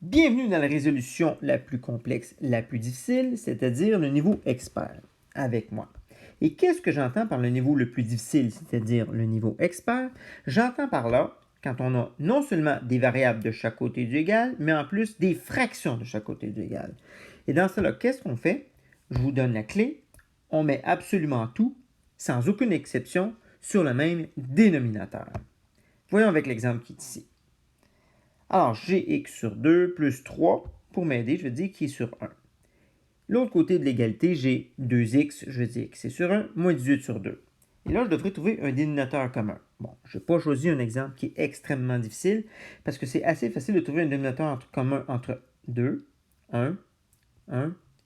Bienvenue dans la résolution la plus complexe, la plus difficile, c'est-à-dire le niveau expert, avec moi. Et qu'est-ce que j'entends par le niveau le plus difficile, c'est-à-dire le niveau expert? J'entends par là, quand on a non seulement des variables de chaque côté du égal, mais en plus des fractions de chaque côté du égal. Et dans cela, qu'est-ce qu'on fait? Je vous donne la clé. On met absolument tout, sans aucune exception, sur le même dénominateur. Voyons avec l'exemple qui est ici. Alors, j'ai x sur 2 plus 3. Pour m'aider, je vais dire qui est sur 1. L'autre côté de l'égalité, j'ai 2x, je vais dire x est sur 1, moins 18 sur 2. Et là, je devrais trouver un dénominateur commun. Bon, je n'ai pas choisi un exemple qui est extrêmement difficile, parce que c'est assez facile de trouver un dénominateur commun entre 2, 1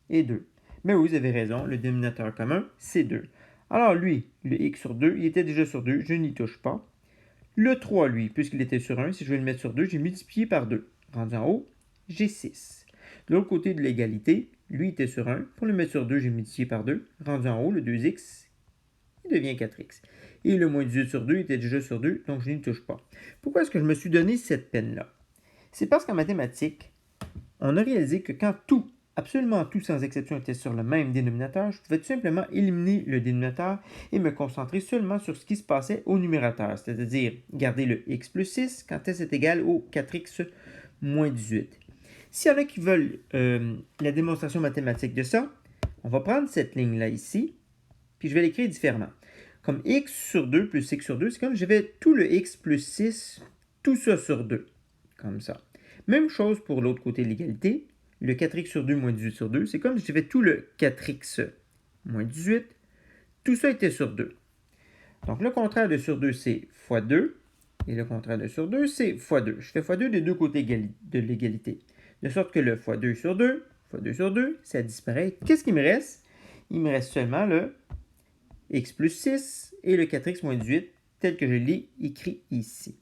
et 2. Mais oui, vous avez raison, le dénominateur commun, c'est 2. Alors lui, le x sur 2, il était déjà sur 2, je n'y touche pas. Le 3, lui, puisqu'il était sur 1, si je vais le mettre sur 2, j'ai multiplié par 2. Rendu en haut, j'ai 6. De l'autre côté de l'égalité, lui était sur 1. Pour le mettre sur 2, j'ai multiplié par 2. Rendu en haut, le 2x, il devient 4x. Et le moins 18 sur 2 était déjà sur 2, donc je n'y touche pas. Pourquoi est-ce que je me suis donné cette peine-là? C'est parce qu'en mathématiques, on a réalisé que quand tout, absolument tout sans exception, était sur le même dénominateur, je pouvais tout simplement éliminer le dénominateur et me concentrer seulement sur ce qui se passait au numérateur, c'est-à-dire garder le x plus 6 quand s est égal au 4x moins 18. S'il y en a qui veulent la démonstration mathématique de ça, on va prendre cette ligne-là ici, puis je vais l'écrire différemment. Comme x sur 2 plus x sur 2, c'est comme si j'avais tout le x plus 6, tout ça sur 2, comme ça. Même chose pour l'autre côté de l'égalité. Le 4x sur 2 moins 18 sur 2, c'est comme si j'avais tout le 4x moins 18. Tout ça était sur 2. Donc le contraire de sur 2, c'est fois 2. Et le contraire de sur 2, c'est fois 2. Je fais fois 2 des deux côtés de l'égalité. De sorte que le fois 2 sur 2, fois 2 sur 2, ça disparaît. Qu'est-ce qui me reste? Il me reste seulement le x plus 6 et le 4x moins 18, tel que je l'ai écrit ici.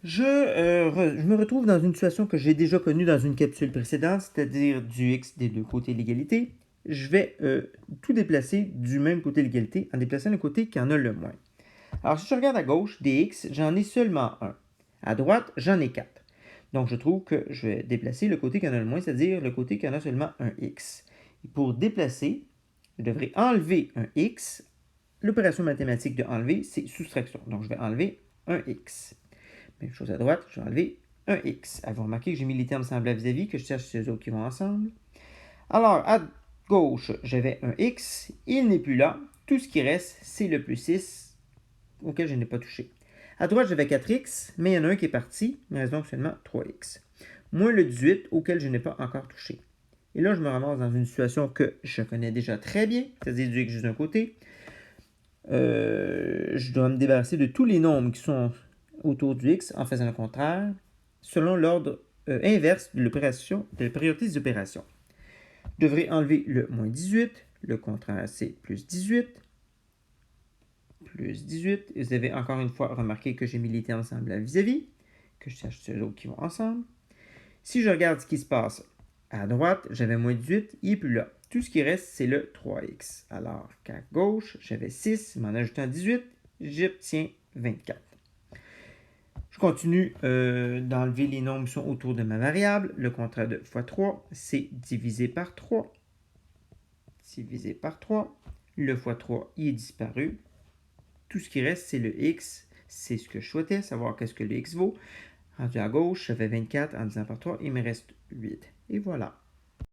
Je me retrouve dans une situation que j'ai déjà connue dans une capsule précédente, c'est-à-dire du x des deux côtés de l'égalité. Je vais tout déplacer du même côté de l'égalité en déplaçant le côté qui en a le moins. Alors, si je regarde à gauche, des x, j'en ai seulement 1. À droite, j'en ai 4. Donc, je trouve que je vais déplacer le côté qui en a le moins, c'est-à-dire le côté qui en a seulement un x. Et pour déplacer, je devrais enlever un x. L'opération mathématique de enlever, c'est soustraction. Donc, je vais enlever un x. Même chose à droite, je vais enlever un x. Vous remarquez que j'ai mis les termes semblables vis-à-vis, que je cherche ces autres qui vont ensemble. Alors, à gauche, j'avais un x. Il n'est plus là. Tout ce qui reste, c'est le plus 6 auquel je n'ai pas touché. À droite, j'avais 4x, mais il y en a un qui est parti. Il me reste donc seulement 3x. Moins le 18 auquel je n'ai pas encore touché. Et là, je me ramasse dans une situation que je connais déjà très bien, c'est-à-dire du x juste d'un côté. Je dois me débarrasser de tous les nombres qui sont autour du x en faisant le contraire, selon l'ordre inverse de la priorité des opérations. Je devrais enlever le moins 18, le contraire c'est plus 18, plus 18. Et vous avez encore une fois remarqué que j'ai mis les termes semblables vis-à-vis, que je cherche ceux autres qui vont ensemble. Si je regarde ce qui se passe à droite, j'avais moins 18, il n'est plus là. Tout ce qui reste, c'est le 3x. Alors qu'à gauche, j'avais 6, mais en ajoutant 18, j'obtiens 24. Je continue d'enlever les nombres qui sont autour de ma variable. Le contraire de fois 3, c'est divisé par 3. Divisé par 3. Le fois 3, il est disparu. Tout ce qui reste, c'est le x. C'est ce que je souhaitais, savoir qu'est-ce que le x vaut. Rendu à gauche, j'avais 24 en divisant par 3. Il me reste 8. Et voilà.